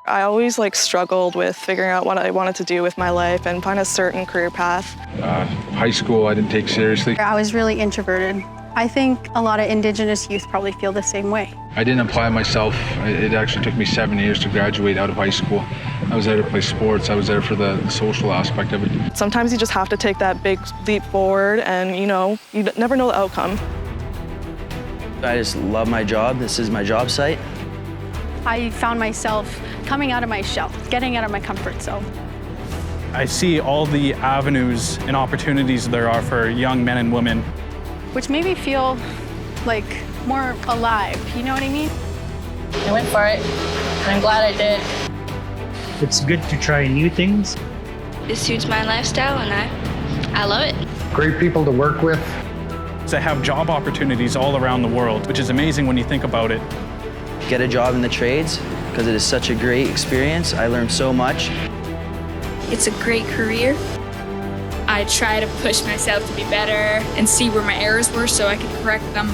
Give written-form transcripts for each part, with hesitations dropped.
I always struggled with figuring out what I wanted to do with my life and find a certain career path. High school I didn't take seriously. I was really introverted. I think a lot of Indigenous youth probably feel the same way. I didn't apply myself. It actually took me 7 years to graduate out of high school. I was there to play sports. I was there for the social aspect of it. Sometimes you just have to take that big leap forward and, you never know the outcome. I just love my job. This is my job site. I found myself coming out of my shell, getting out of my comfort zone. I see all the avenues and opportunities there are for young men and women. Which made me feel more alive, you know what I mean? I went for it, and I'm glad I did. It's good to try new things. It suits my lifestyle, and I love it. Great people to work with. To have job opportunities all around the world, which is amazing when you think about it. Get a job in the trades, because it is such a great experience. I learned so much. It's a great career. I try to push myself to be better and see where my errors were so I could correct them.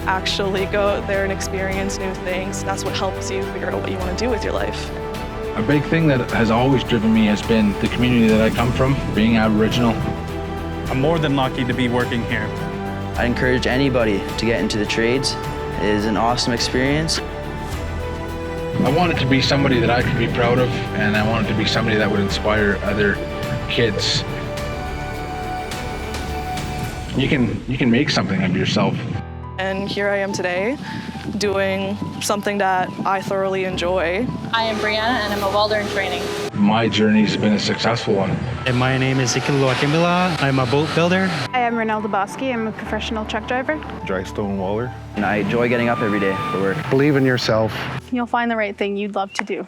Actually go out there and experience new things. That's what helps you figure out what you want to do with your life. A big thing that has always driven me has been the community that I come from, being Aboriginal. I'm more than lucky to be working here. I encourage anybody to get into the trades. It is an awesome experience. I wanted to be somebody that I could be proud of, and I wanted to be somebody that would inspire other kids. You can make something of yourself. And here I am today, doing something that I thoroughly enjoy. I am Brianna, and I'm a welder in training. My journey's been a successful one. And my name is Ikilu Akimila. I'm a boat builder. Hi, I'm Ronaldo Bosky. I'm a professional truck driver. Dry stone waller. And I enjoy getting up every day for work. Believe in yourself. You'll find the right thing you'd love to do.